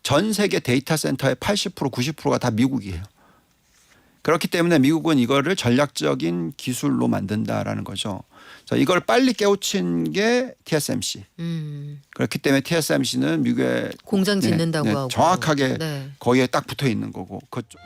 전 세계 데이터 센터의 80% 90%가 다 미국이에요. 그렇기 때문에 미국은 이거를 전략적인 기술로 만든다라는 거죠. 이걸 빨리 깨우친 게 TSMC. 그렇기 때문에 TSMC는 미국의 공장 짓는다고 하고 정확하게 거기에 딱 붙어 있는 거고. 그쪽.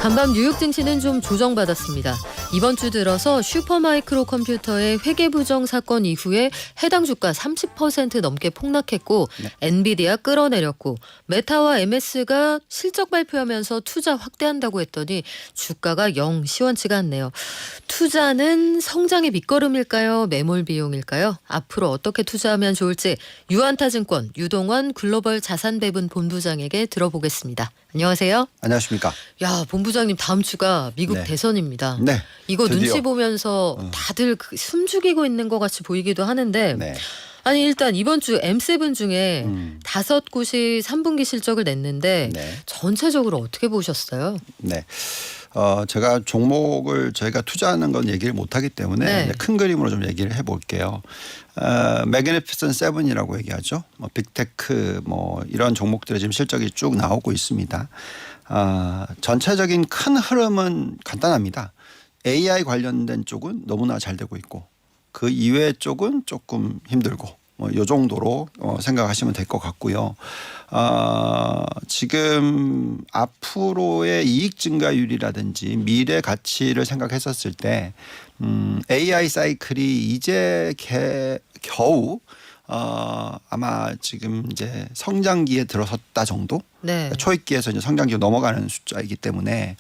간밤 뉴욕 증시는 좀 조정받았습니다. 이번 주 들어서 슈퍼마이크로 컴퓨터의 회계 부정 사건 이후에 해당 주가 30% 넘게 폭락했고 엔비디아 끌어내렸고 메타와 MS가 실적 발표하면서 투자 확대한다고 했더니 주가가 영 시원치가 않네요. 투자는 성장의 밑거름일까요? 매몰 비용일까요? 앞으로 어떻게 투자하면 좋을지 유한타증권 유동원 글로벌 자산배분 본부장에게 들어보겠습니다. 안녕하세요. 안녕하십니까. 야, 본부장님 다음 주가 미국 네. 대선입니다. 네. 이거 드디어. 눈치 보면서 다들 숨죽이고 있는 것 같이 보이기도 하는데 네. 아니 일단 이번 주 M7 중에 5곳이 3분기 실적을 냈는데 네. 전체적으로 어떻게 보셨어요? 네. 제가 종목을 저희가 투자하는 건 얘기를 못하기 때문에 큰 그림으로 좀 얘기를 해볼게요. 매그니피센트 세븐이라고 얘기하죠. 빅테크 이런 종목들의 지금 실적이 쭉 나오고 있습니다. 전체적인 큰 흐름은 간단합니다. AI 관련된 쪽은 너무나 잘 되고 있고 그 이외 쪽은 조금 힘들고 이 정도로 생각하시면 될 것 같고요. 지금 앞으로의 이익 증가율이라든지 미래 가치를 생각했었을 때 AI 사이클이 이제 겨우 아마 지금 이제 성장기에 들어섰다 정도? 네. 초입기에서 이제 성장기로 넘어가는 숫자이기 때문에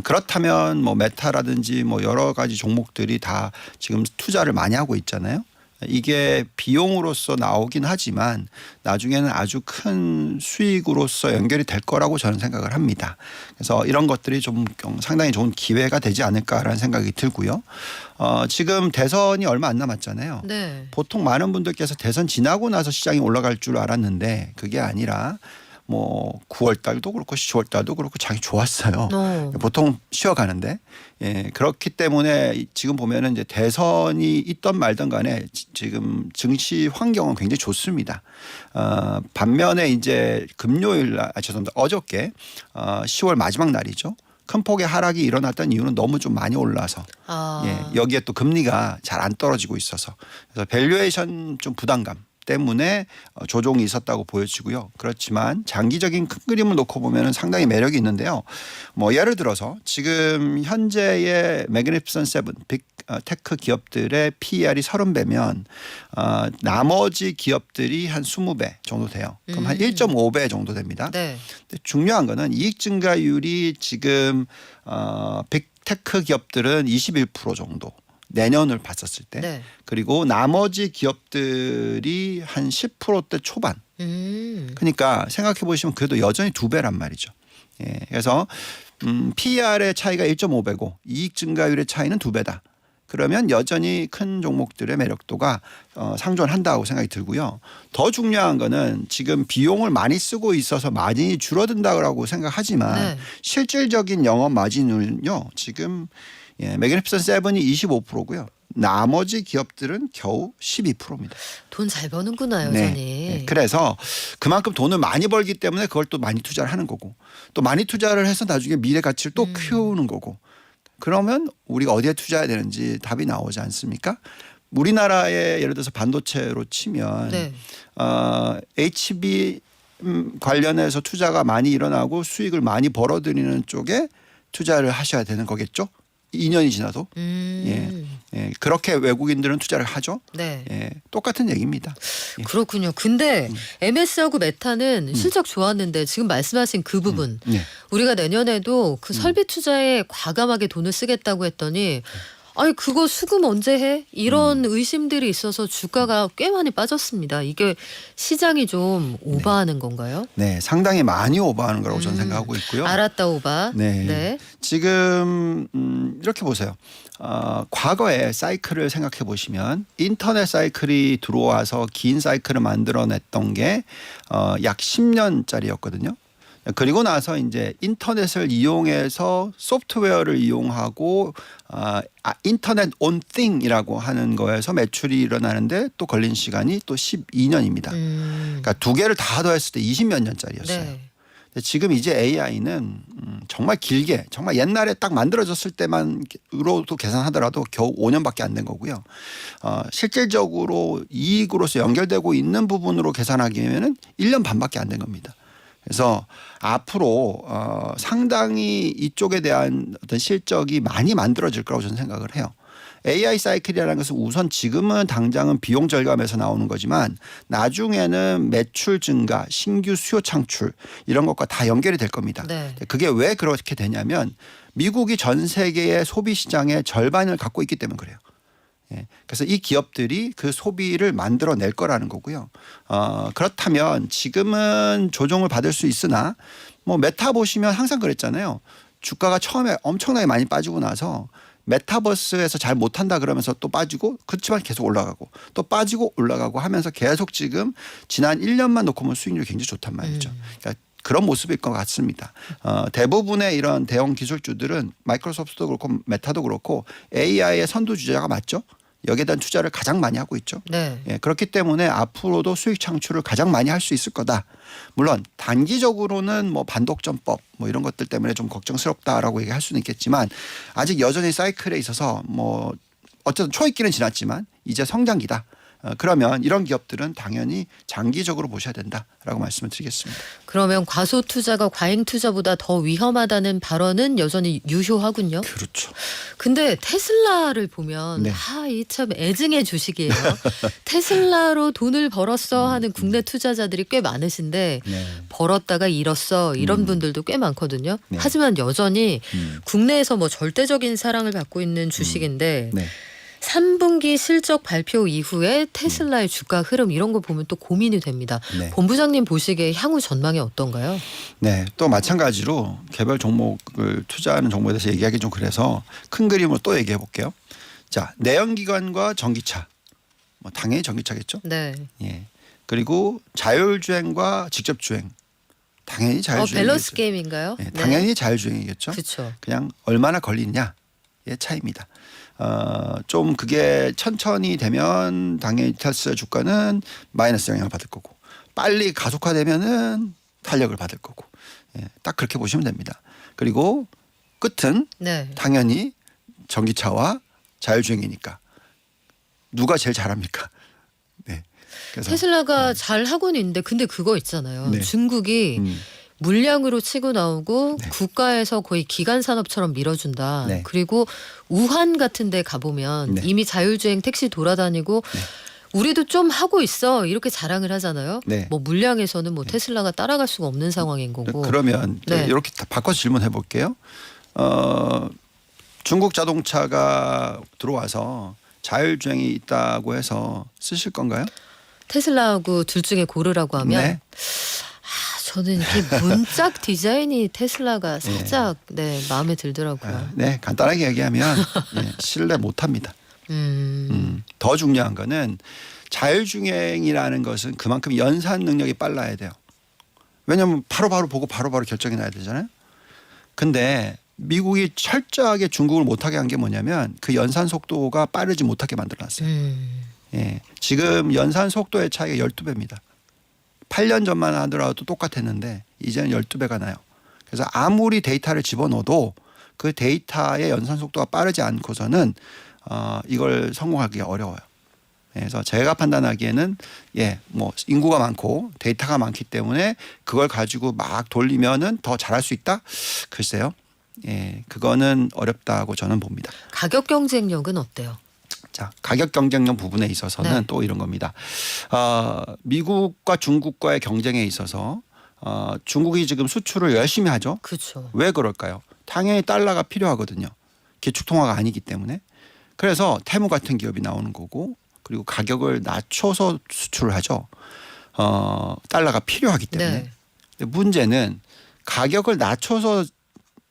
그렇다면 메타라든지 여러 가지 종목들이 다 지금 투자를 많이 하고 있잖아요. 이게 비용으로서 나오긴 하지만 나중에는 아주 큰 수익으로서 연결이 될 거라고 저는 생각을 합니다. 그래서 이런 것들이 좀 상당히 좋은 기회가 되지 않을까라는 생각이 들고요. 지금 대선이 얼마 안 남았잖아요. 네. 보통 많은 분들께서 대선 지나고 나서 시장이 올라갈 줄 알았는데 그게 아니라 9월 달도 그렇고 10월 달도 그렇고 장이 좋았어요. 보통 쉬어가는데 그렇기 때문에 지금 보면은 이제 대선이 있던 말던 간에 지금 증시 환경은 굉장히 좋습니다. 반면에 이제 죄송합니다. 어저께 10월 마지막 날이죠. 큰 폭의 하락이 일어났던 이유는 너무 좀 많이 올라서 여기에 또 금리가 잘 안 떨어지고 있어서 그래서 밸류에이션 좀 부담감 때문에 조정이 있었다고 보여지고요. 그렇지만 장기적인 큰 그림을 놓고 보면 상당히 매력이 있는데요. 예를 들어서 지금 현재의 매그니피센트 세븐 빅테크 기업들의 PER이 30배면 나머지 기업들이 한 20배 정도 돼요. 그럼 한 1.5배 정도 됩니다. 네. 근데 중요한 거는 이익 증가율이 지금 빅테크 기업들은 21% 정도. 내년을 봤었을 때 그리고 나머지 기업들이 한 10%대 초반. 그러니까 생각해 보시면 그래도 여전히 2배란 말이죠. 그래서 PER의 차이가 1.5배고 이익 증가율의 차이는 2배다. 그러면 여전히 큰 종목들의 매력도가 상존한다고 생각이 들고요. 더 중요한 거는 지금 비용을 많이 쓰고 있어서 마진이 줄어든다고 생각하지만 실질적인 영업 마진은요. 지금 매그니피센트 세븐이 25%고요. 나머지 기업들은 겨우 12%입니다. 돈 잘 버는구나 여전히. 네. 그래서 그만큼 돈을 많이 벌기 때문에 그걸 또 많이 투자를 하는 거고 또 많이 투자를 해서 나중에 미래 가치를 또 키우는 거고 그러면 우리가 어디에 투자해야 되는지 답이 나오지 않습니까? 우리나라의 예를 들어서 반도체로 치면 HB 관련해서 투자가 많이 일어나고 수익을 많이 벌어들이는 쪽에 투자를 하셔야 되는 거겠죠. 2년이 지나도 그렇게 외국인들은 투자를 하죠. 똑같은 얘기입니다. 그렇군요. 근데 MS하고 메타는 실적 좋았는데 지금 말씀하신 그 부분 우리가 내년에도 그 설비 투자에 과감하게 돈을 쓰겠다고 했더니 아니 그거 수금 언제 해? 이런 의심들이 있어서 주가가 꽤 많이 빠졌습니다. 이게 시장이 좀 오버하는 건가요? 네, 상당히 많이 오버하는 거라고 저는 생각하고 있고요. 알았다 오바. 네. 지금 이렇게 보세요. 과거의 사이클을 생각해 보시면 인터넷 사이클이 들어와서 긴 사이클을 만들어냈던 게 약 10년짜리였거든요. 그리고 나서 이제 인터넷을 이용해서 소프트웨어를 이용하고 인터넷 온 띵이라고 하는 거에서 매출이 일어나는데 또 걸린 시간이 또 12년입니다. 그러니까 두 개를 다 더했을 때 20몇 년짜리였어요. 네. 근데 지금 이제 AI는 정말 길게 정말 옛날에 딱 만들어졌을 때만으로도 계산하더라도 겨우 5년밖에 안 된 거고요. 실질적으로 이익으로서 연결되고 있는 부분으로 계산하기에는 1년 반밖에 안 된 겁니다. 그래서 앞으로 상당히 이쪽에 대한 어떤 실적이 많이 만들어질 거라고 저는 생각을 해요. AI 사이클이라는 것은 우선 지금은 당장은 비용 절감에서 나오는 거지만 나중에는 매출 증가, 신규 수요 창출 이런 것과 다 연결이 될 겁니다. 네. 그게 왜 그렇게 되냐면 미국이 전 세계의 소비 시장의 절반을 갖고 있기 때문에 그래요. 예. 그래서 이 기업들이 그 소비를 만들어낼 거라는 거고요. 그렇다면 지금은 조정을 받을 수 있으나 뭐 메타 보시면 항상 그랬잖아요. 주가가 처음에 엄청나게 많이 빠지고 나서 메타버스에서 잘 못한다 그러면서 또 빠지고 그렇지만 계속 올라가고 또 빠지고 올라가고 하면서 계속 지금 지난 1년만 놓고 보면 수익률이 굉장히 좋단 말이죠. 그러니까 그런 모습일 것 같습니다. 대부분의 이런 대형 기술주들은 마이크로소프트도 그렇고 메타도 그렇고 AI의 선두주자가 맞죠. 여기에 대한 투자를 가장 많이 하고 있죠. 네. 예, 그렇기 때문에 앞으로도 수익 창출을 가장 많이 할 수 있을 거다. 물론 단기적으로는 뭐 반독점법 뭐 이런 것들 때문에 좀 걱정스럽다라고 얘기할 수는 있겠지만 아직 여전히 사이클에 있어서 뭐 어쨌든 초입기는 지났지만 이제 성장기다. 그러면 이런 기업들은 당연히 장기적으로 보셔야 된다라고 말씀을 드리겠습니다. 그러면 과소 투자가 과잉 투자보다 더 위험하다는 발언은 여전히 유효하군요. 그렇죠. 근데 테슬라를 보면 네. 이 참 애증의 주식이에요. 테슬라로 돈을 벌었어 하는 국내 투자자들이 꽤 많으신데 네. 벌었다가 잃었어 이런 분들도 꽤 많거든요. 네. 하지만 여전히 국내에서 뭐 절대적인 사랑을 받고 있는 주식인데 네. 3분기 실적 발표 이후에 테슬라의 주가 흐름 이런 거 보면 또 고민이 됩니다. 네. 본부장님 보시기에 향후 전망이 어떤가요? 네, 또 마찬가지로 개별 종목을 투자하는 종목에 대해서 얘기하기 좀 그래서 큰 그림으로 또 얘기해 볼게요. 자, 내연기관과 전기차, 뭐 당연히 전기차겠죠. 네. 예. 그리고 자율주행과 직접주행, 당연히 자율주행. 밸런스 게임인가요? 예, 당연히 자율주행이겠죠. 그렇죠. 그냥 얼마나 걸리느냐의 차이입니다. 좀 그게 천천히 되면 당연히 테슬라 주가는 마이너스 영향을 받을 거고 빨리 가속화되면은 탄력을 받을 거고 예, 딱 그렇게 보시면 됩니다. 그리고 끝은 네. 당연히 전기차와 자율주행이니까 누가 제일 잘합니까? 네. 그래서 테슬라가 잘 하고는 있는데 근데 그거 있잖아요. 네. 중국이 물량으로 치고 나오고 네. 국가에서 거의 기간 산업처럼 밀어준다. 네. 그리고 우한 같은 데 가보면 네. 이미 자율주행 택시 돌아다니고 우리도 좀 하고 있어 이렇게 자랑을 하잖아요. 네. 뭐 물량에서는 뭐 테슬라가 따라갈 수가 없는 상황인 거고. 그러면 네. 이렇게 바꿔서 질문해 볼게요. 중국 자동차가 들어와서 자율주행이 있다고 해서 쓰실 건가요? 테슬라하고 둘 중에 고르라고 하면 네. 저는 이렇게 문짝 디자인이 테슬라가 살짝 마음에 들더라고요. 네, 간단하게 얘기하면 신뢰 못합니다. 더 중요한 거는 자율주행이라는 것은 그만큼 연산 능력이 빨라야 돼요. 왜냐하면 바로바로 보고 바로바로 결정이 나야 되잖아요. 근데 미국이 철저하게 중국을 못하게 한 게 뭐냐면 그 연산 속도가 빠르지 못하게 만들어놨어요. 예, 지금 연산 속도의 차이가 12배입니다. 8년 전만 하더라도 똑같았는데 이제는 12배가 나요. 그래서 아무리 데이터를 집어넣어도 그 데이터의 연산 속도가 빠르지 않고서는 이걸 성공하기가 어려워요. 그래서 제가 판단하기에는 뭐 인구가 많고 데이터가 많기 때문에 그걸 가지고 막 돌리면은 더 잘할 수 있다? 글쎄요. 그거는 어렵다고 저는 봅니다. 가격 경쟁력은 어때요? 자, 가격 경쟁력 부분에 있어서는 또 이런 겁니다. 미국과 중국과의 경쟁에 있어서 중국이 지금 수출을 열심히 하죠. 그렇죠. 왜 그럴까요? 당연히 달러가 필요하거든요. 기축통화가 아니기 때문에. 그래서 테무 같은 기업이 나오는 거고 그리고 가격을 낮춰서 수출을 하죠. 달러가 필요하기 때문에. 근데 문제는 가격을 낮춰서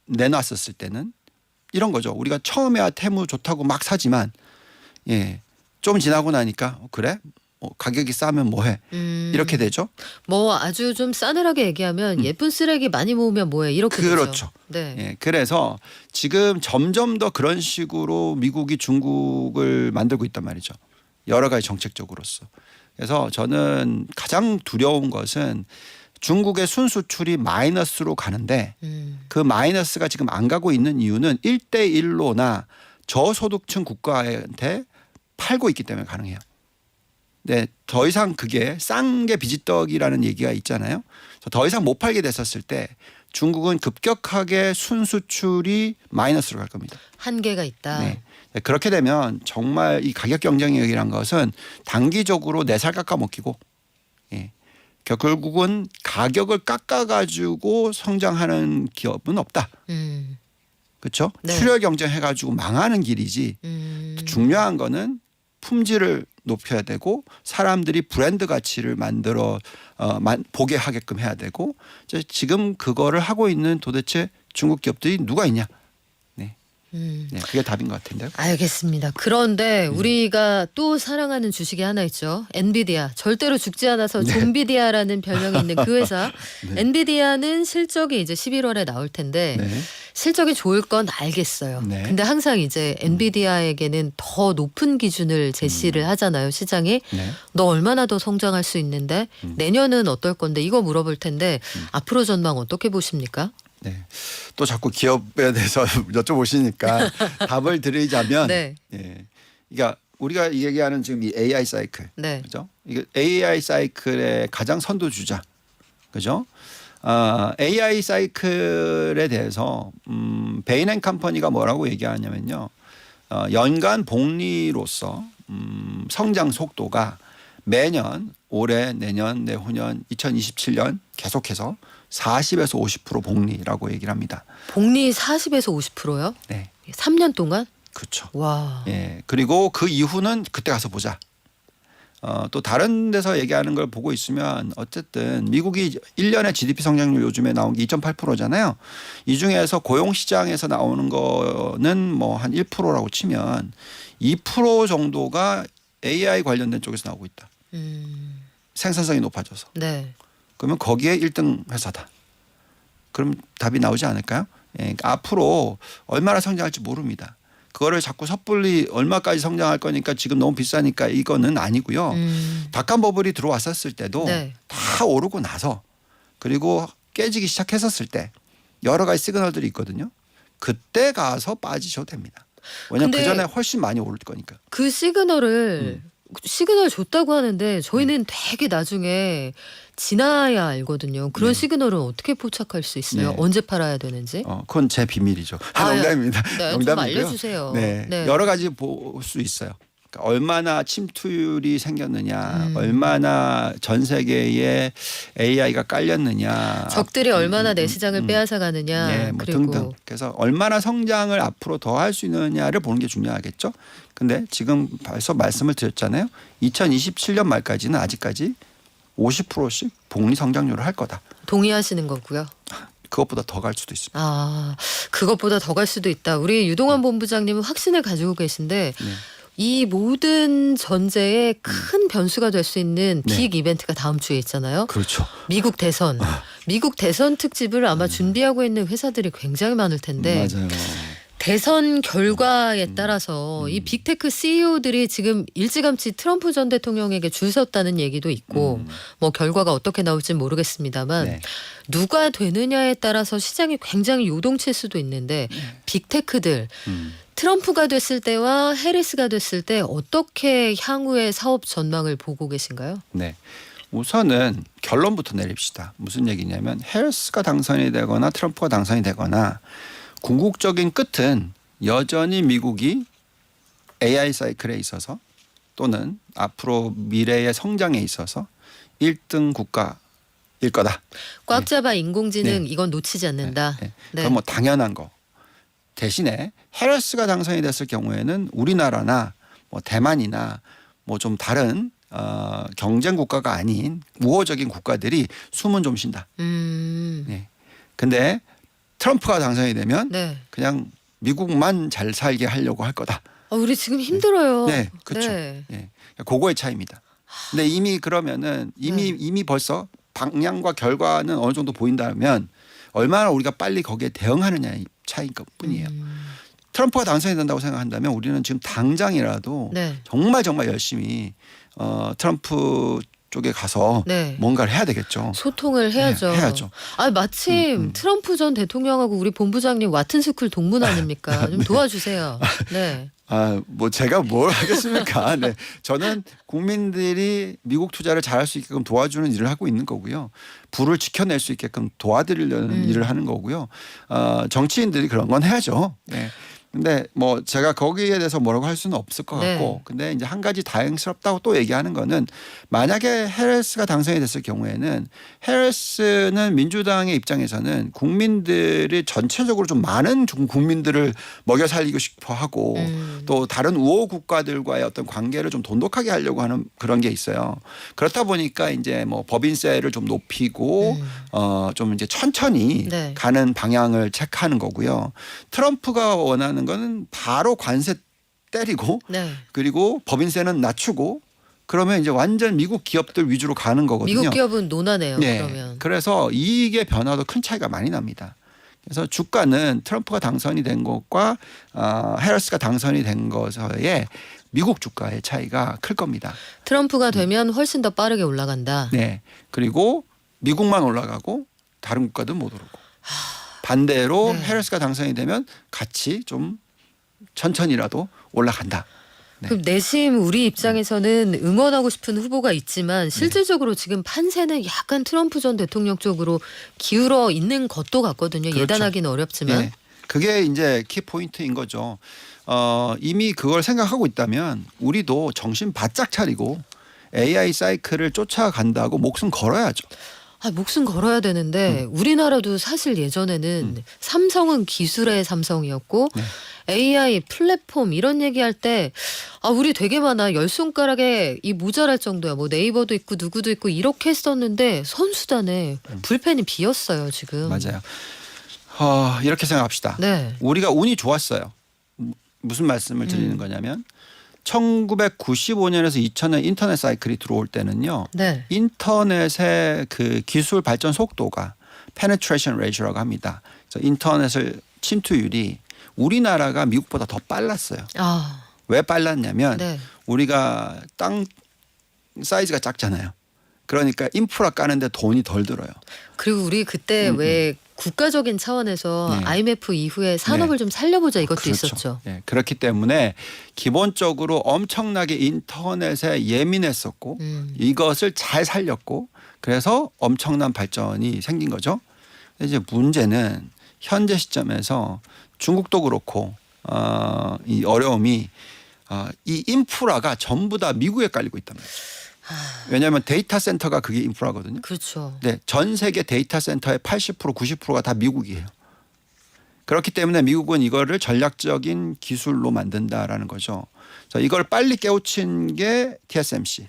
내놨었을 때는 이런 거죠. 우리가 처음에야 테무 좋다고 막 사지만 좀 지나고 나니까 그래? 가격이 싸면 뭐해 이렇게 되죠. 뭐 아주 좀 싸늘하게 얘기하면 예쁜 쓰레기 많이 모으면 뭐해 이렇게 그렇죠. 되죠. 네. 예, 그래서 지금 점점 더 그런 식으로 미국이 중국을 만들고 있단 말이죠. 여러 가지 정책적으로서. 그래서 저는 가장 두려운 것은 중국의 순수출이 마이너스로 가는데 그 마이너스가 지금 안 가고 있는 이유는 1대1로나 저소득층 국가한테 팔고 있기 때문에 가능해요. 네, 더 이상 그게 싼 게 비지떡이라는 얘기가 있잖아요. 더 이상 못 팔게 됐었을 때 중국은 급격하게 순수출이 마이너스로 갈 겁니다. 한계가 있다. 네. 그렇게 되면 정말 이 가격 경쟁력이란 것은 단기적으로 4살 깎아 먹히고 예. 결국은 가격을 깎아가지고 성장하는 기업은 없다. 그렇죠? 네. 수력 경쟁해가지고 망하는 길이지. 중요한 거는 품질을 높여야 되고 사람들이 브랜드 가치를 만들어 보게 하게끔 해야 되고 지금 그거를 하고 있는 도대체 중국 기업들이 누가 있냐? 네, 그게 답인 것 같은데요. 알겠습니다. 그런데 우리가 또 사랑하는 주식이 하나 있죠. 엔비디아. 절대로 죽지 않아서 좀비디아라는 별명이 있는 그 회사. 엔비디아는 실적이 이제 11월에 나올 텐데 실적이 좋을 건 알겠어요. 근데 항상 이제 엔비디아에게는 더 높은 기준을 제시를 하잖아요. 시장이. 너 얼마나 더 성장할 수 있는데 내년은 어떨 건데 이거 물어볼 텐데 앞으로 전망 어떻게 보십니까? 네. 또 자꾸 기업에 대해서 여쭤보시니까 답을 드리자면 네. 예. 그러니까 우리가 얘기하는 지금 이 AI 사이클. 네. 그죠? 이게 AI 사이클의 가장 선두주자. 그죠? AI 사이클에 대해서 베인앤컴퍼니가 뭐라고 얘기하냐면요. 연간 복리로서 성장 속도가 매년 올해 내년 내후년 2027년 계속해서 40에서 50% 복리라고 얘기를 합니다. 복리 40에서 50%요? 네. 3년 동안? 그렇죠. 와. 예. 그리고 그 이후는 그때 가서 보자. 또 다른 데서 얘기하는 걸 보고 있으면 어쨌든 미국이 1년의 GDP 성장률 요즘에 나온 게 2.8%잖아요. 이 중에서 고용 시장에서 나오는 거는 뭐 한 1%라고 치면 2% 정도가 AI 관련된 쪽에서 나오고 있다. 생산성이 높아져서. 네. 그러면 거기에 1등 회사다. 그럼 답이 나오지 않을까요? 예, 그러니까 앞으로 얼마나 성장할지 모릅니다. 그거를 자꾸 섣불리 얼마까지 성장할 거니까 지금 너무 비싸니까 이거는 아니고요. 닷감 버블이 들어왔었을 때도 다 오르고 나서 그리고 깨지기 시작했었을 때 여러 가지 시그널들이 있거든요. 그때 가서 빠지셔도 됩니다. 왜냐하면 그 전에 훨씬 많이 오를 거니까. 그 시그널을 줬다고 하는데 저희는 되게 나중에 지나야 알거든요. 그런 시그널은 어떻게 포착할 수 있어요? 언제 팔아야 되는지? 그건 제 비밀이죠. 농담입니다. 네, 좀 알려주세요. 네, 여러 가지 볼 수 있어요. 그러니까 얼마나 침투율이 생겼느냐, 얼마나 전 세계에 AI가 깔렸느냐, 적들이 얼마나 내 시장을 빼앗아 가느냐, 네, 뭐 그리고 등등. 그래서 얼마나 성장을 앞으로 더 할 수 있느냐를 보는 게 중요하겠죠. 근데 지금 벌써 말씀을 드렸잖아요. 2027년 말까지는 아직까지 50%씩 복리 성장률을 할 거다. 동의하시는 거고요. 그것보다 더 갈 수도 있습니다. 아, 그것보다 더 갈 수도 있다. 우리 유동환 본부장님은 확신을 가지고 계신데 이 모든 전제에 큰 변수가 될 수 있는 빅 이벤트가 다음 주에 있잖아요. 그렇죠. 미국 대선. 미국 대선 특집을 아마 준비하고 있는 회사들이 굉장히 많을 텐데 맞아요. 대선 결과에 따라서 이 빅테크 CEO들이 지금 일찌감치 트럼프 전 대통령에게 줄 섰다는 얘기도 있고 뭐 결과가 어떻게 나올지 모르겠습니다만 누가 되느냐에 따라서 시장이 굉장히 요동칠 수도 있는데 빅테크들 트럼프가 됐을 때와 해리스가 됐을 때 어떻게 향후의 사업 전망을 보고 계신가요? 네. 우선은 결론부터 내립시다. 무슨 얘기냐면 해리스가 당선이 되거나 트럼프가 당선이 되거나 궁극적인 끝은 여전히 미국이 AI 사이클에 있어서 또는 앞으로 미래의 성장에 있어서 1등 국가일 거다. 꽉 잡아 인공지능 이건 놓치지 않는다. 그럼 뭐 당연한 거. 대신에 해리스가 당선이 됐을 경우에는 우리나라나 뭐 대만이나 뭐 좀 다른 경쟁 국가가 아닌 우호적인 국가들이 숨은 좀 쉰다. 네. 근데 트럼프가 당선이 되면 그냥 미국만 잘 살게 하려고 할 거다. 우리 지금 힘들어요. 네, 그렇죠. 네. 그거의 차이입니다. 근데 이미 그러면은 이미 벌써 방향과 결과는 어느 정도 보인다면 얼마나 우리가 빨리 거기에 대응하느냐의 차이인 것뿐이에요. 트럼프가 당선이 된다고 생각한다면 우리는 지금 당장이라도 네. 정말 열심히 트럼프 쪽에 가서 네. 뭔가를 해야 되겠죠. 소통을 해야죠. 네, 해야죠. 아, 마침 트럼프 전 대통령하고 우리 본부장님 와튼스쿨 동문 아닙니까? 좀 도와주세요. 네. 뭐 제가 뭘 하겠습니까? 네. 저는 국민들이 미국 투자를 잘할 수 있게끔 도와주는 일을 하고 있는 거고요. 부를 지켜낼 수 있게끔 도와드리려는 일을 하는 거고요. 정치인들이 그런 건 해야죠. 네. 근데 뭐 제가 거기에 대해서 뭐라고 할 수는 없을 것 같고 네. 근데 이제 한 가지 다행스럽다고 또 얘기하는 거는 만약에 해리스가 당선이 됐을 경우에는 해리스는 민주당의 입장에서는 국민들이 전체적으로 좀 많은 국민들을 먹여 살리고 싶어 하고 또 다른 우호 국가들과의 어떤 관계를 좀 돈독하게 하려고 하는 그런 게 있어요. 그렇다 보니까 이제 뭐 법인세를 좀 높이고 좀 이제 천천히 네. 가는 방향을 체크하는 거고요. 트럼프가 원하는 거는 바로 관세 때리고 네. 그리고 법인세는 낮추고 그러면 이제 완전 미국 기업들 위주로 가는 거거든요. 미국 기업은 논하네요. 네. 그러면. 그래서 이익의 변화도 큰 차이가 많이 납니다. 그래서 주가는 트럼프가 당선이 된 것과 해리스가 당선이 된 것의 미국 주가의 차이가 클 겁니다. 트럼프가 되면 훨씬 더 빠르게 올라간다. 네. 그리고 미국만 올라가고 다른 국가도 못 오르고. 반대로 네. 해리스가 당선이 되면 같이 좀 천천히라도 올라간다. 네. 그럼 내심 우리 입장에서는 응원하고 싶은 후보가 있지만 실질적으로 지금 판세는 약간 트럼프 전 대통령 쪽으로 기울어 있는 것도 같거든요. 그렇죠. 예단하기는 어렵지만. 네. 그게 이제 키 포인트인 거죠. 이미 그걸 생각하고 있다면 우리도 정신 바짝 차리고 AI 사이클을 쫓아간다고 목숨 걸어야죠. 목숨 걸어야 되는데 우리나라도 사실 예전에는 삼성은 기술의 삼성이었고 네. AI 플랫폼 이런 얘기할 때 우리 되게 많아. 열 손가락에 이 모자랄 정도야. 뭐 네이버도 있고 누구도 있고 이렇게 했었는데 선수단에 불펜이 비었어요 지금. 맞아요. 이렇게 생각합시다. 네. 우리가 운이 좋았어요. 무슨 말씀을 드리는 거냐면 1995년에서 2000년 인터넷 사이클이 들어올 때는요. 네. 인터넷의 그 기술 발전 속도가 penetration ratio라고 합니다. 그래서 인터넷을 침투율이 우리나라가 미국보다 더 빨랐어요. 왜 빨랐냐면 네. 우리가 땅 사이즈가 작잖아요. 그러니까 인프라 까는데 돈이 덜 들어요. 그리고 우리 그때 왜 국가적인 차원에서 네. IMF 이후에 산업을 좀 살려보자 이것도 그렇죠. 있었죠. 네. 그렇기 때문에 기본적으로 엄청나게 인터넷에 예민했었고 이것을 잘 살렸고 그래서 엄청난 발전이 생긴 거죠. 근데 이제 문제는 현재 시점에서 중국도 그렇고 이 어려움이 이 인프라가 전부 다 미국에 깔리고 있단 말이죠. 왜냐하면 데이터 센터가 그게 인프라거든요. 그렇죠. 네, 전 세계 데이터 센터의 80% 90%가 다 미국이에요. 그렇기 때문에 미국은 이거를 전략적인 기술로 만든다라는 거죠. 자, 이걸 빨리 깨우친 게 TSMC.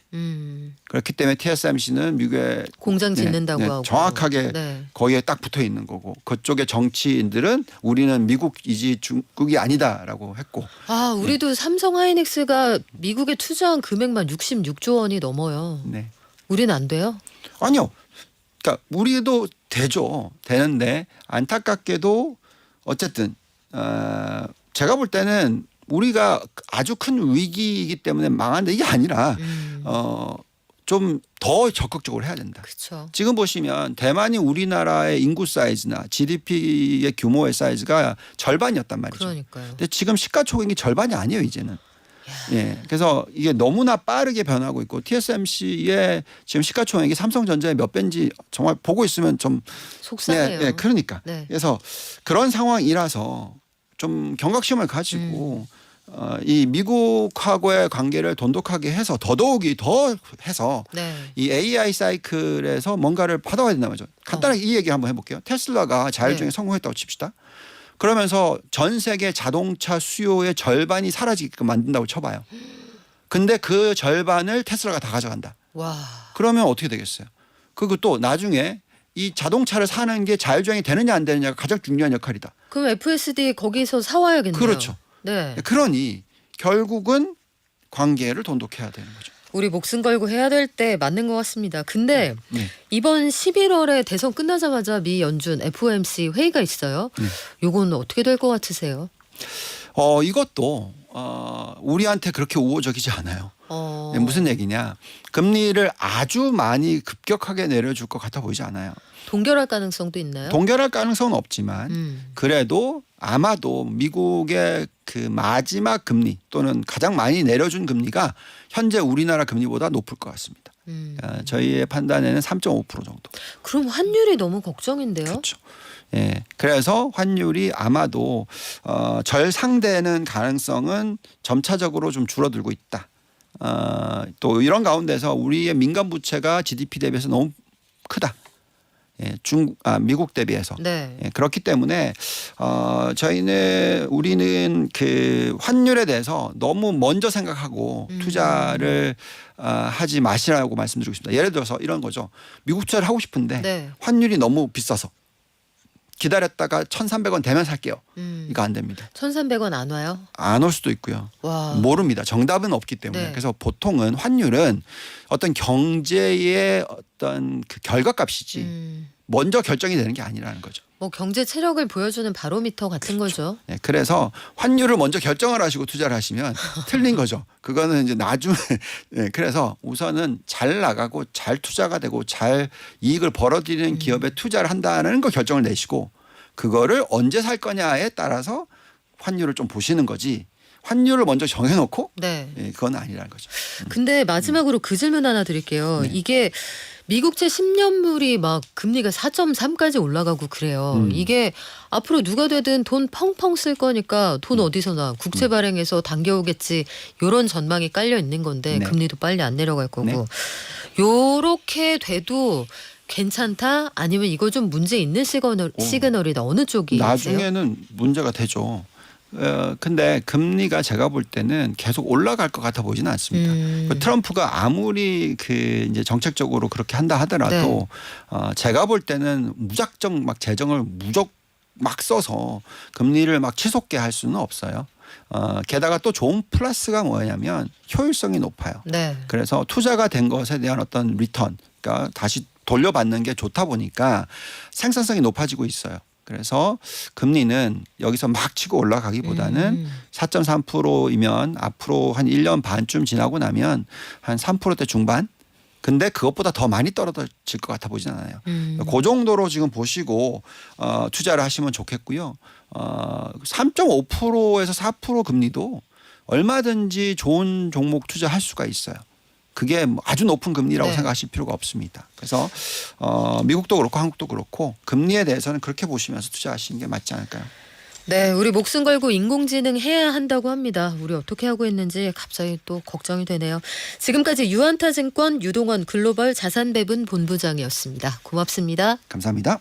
그렇기 때문에 TSMC는 미국의 공장 짓는다고 하고 정확하게 네. 거기에 딱 붙어 있는 거고 그쪽의 정치인들은 우리는 미국이지 중국이 아니다라고 했고. 우리도 삼성 하이닉스가 미국에 투자한 금액만 66조 원이 넘어요. 네. 우리는 안 돼요? 아니요. 그러니까 우리도 되죠. 되는데 안타깝게도 어쨌든 제가 볼 때는 우리가 아주 큰 위기이기 때문에 망한데 이게 아니라 좀 더 적극적으로 해야 된다. 그렇죠. 지금 보시면 대만이 우리나라의 인구 사이즈나 GDP의 규모의 사이즈가 절반이었단 말이죠. 그러니까요. 근데 지금 시가총액이 절반이 아니에요 이제는. 예, 그래서 이게 너무나 빠르게 변하고 있고 TSMC의 지금 시가총액이 삼성전자의 몇 배인지 정말 보고 있으면 좀 속상해요. 네, 그러니까. 네. 그래서 그런 상황이라서 좀 경각심을 가지고 이 미국하고의 관계를 돈독하게 해서 더더욱이 더 해서 네. 이 AI 사이클에서 뭔가를 받아와야 된다 말이죠. 간단하게 이 얘기 한번 해볼게요. 테슬라가 자율주행에 네. 성공했다고 칩시다. 그러면서 전 세계 자동차 수요의 절반이 사라지게끔 만든다고 쳐봐요. 근데 그 절반을 테슬라가 다 가져간다. 와. 그러면 어떻게 되겠어요? 그리고 또 나중에 이 자동차를 사는 게 자율주행이 되느냐 안 되느냐가 가장 중요한 역할이다. 그럼 FSD 거기서 사와야겠네요. 그렇죠. 네. 그러니 결국은 관계를 돈독해야 되는 거죠. 우리 목숨 걸고 해야 될 때 맞는 것 같습니다. 근데 네. 이번 11월에 대선 끝나자마자 미 연준 FOMC 회의가 있어요. 요건 어떻게 될 것 같으세요? 이것도 우리한테 그렇게 우호적이지 않아요. 어. 네, 무슨 얘기냐? 금리를 아주 많이 급격하게 내려줄 것 같아 보이지 않아요. 동결할 가능성도 있나요? 동결할 가능성은 없지만 그래도 아마도 미국의 그 마지막 금리 또는 가장 많이 내려준 금리가 현재 우리나라 금리보다 높을 것 같습니다. 저희의 판단에는 3.5% 정도. 그럼 환율이 너무 걱정인데요. 그렇죠. 예, 그래서 환율이 아마도 절상되는 가능성은 점차적으로 좀 줄어들고 있다. 또 이런 가운데서 우리의 민간 부채가 GDP 대비해서 너무 크다. 예, 미국 대비해서. 네. 예, 그렇기 때문에 우리는 그 환율에 대해서 너무 먼저 생각하고 투자를 하지 마시라고 말씀드리고 싶습니다. 예를 들어서 이런 거죠. 미국 투자를 하고 싶은데 네. 환율이 너무 비싸서 기다렸다가 1,300원 되면 살게요. 이거 안 됩니다. 1,300원 안 와요? 안 올 수도 있고요. 와. 모릅니다. 정답은 없기 때문에. 네. 그래서 보통은 환율은 어떤 경제의 어떤 그 결과값이지 먼저 결정이 되는 게 아니라는 거죠. 뭐 경제 체력을 보여주는 바로미터 같은 거죠. 네, 그래서 환율을 먼저 결정을 하시고 투자를 하시면 틀린 거죠. 그거는 이제 나중에. 네, 그래서 우선은 잘 나가고 잘 투자가 되고 잘 이익을 벌어들이는 기업에 투자를 한다는 거 결정을 내시고 그거를 언제 살 거냐에 따라서 환율을 좀 보시는 거지. 환율을 먼저 정해놓고 네. 예, 그건 아니라는 거죠. 근데 마지막으로 그 질문 하나 드릴게요. 네. 이게 미국채 10년물이 막 금리가 4.3까지 올라가고 그래요. 이게 앞으로 누가 되든 돈 펑펑 쓸 거니까 돈 어디서나 국채 발행해서 당겨오겠지. 이런 전망이 깔려 있는 건데 네. 금리도 빨리 안 내려갈 거고. 네. 요렇게 돼도 괜찮다? 아니면 이거 좀 문제 있는 시그널이다. 어느 쪽이세요? 나중에는 문제가 되죠. 근데 금리가 제가 볼 때는 계속 올라갈 것 같아 보지는 않습니다. 트럼프가 아무리 그 이제 정책적으로 그렇게 한다 하더라도 제가 볼 때는 무작정 막 재정을 막 써서 금리를 막 치솟게 할 수는 없어요. 게다가 또 좋은 플러스가 뭐냐면 효율성이 높아요. 네. 그래서 투자가 된 것에 대한 어떤 리턴, 그러니까 다시 돌려받는 게 좋다 보니까 생산성이 높아지고 있어요. 그래서 금리는 여기서 막 치고 올라가기보다는 4.3%이면 앞으로 한 1년 반쯤 지나고 나면 한 3%대 중반? 근데 그것보다 더 많이 떨어질 것 같아 보진 않아요. 그 정도로 지금 보시고 투자를 하시면 좋겠고요. 3.5%에서 4% 금리도 얼마든지 좋은 종목 투자할 수가 있어요. 그게 아주 높은 금리라고 네. 생각하실 필요가 없습니다. 그래서 미국도 그렇고 한국도 그렇고 금리에 대해서는 그렇게 보시면서 투자하시는 게 맞지 않을까요? 네, 우리 목숨 걸고 인공지능 해야 한다고 합니다. 우리 어떻게 하고 있는지 갑자기 또 걱정이 되네요. 지금까지 유안타증권 유동원 글로벌 자산배분 본부장이었습니다. 고맙습니다. 감사합니다.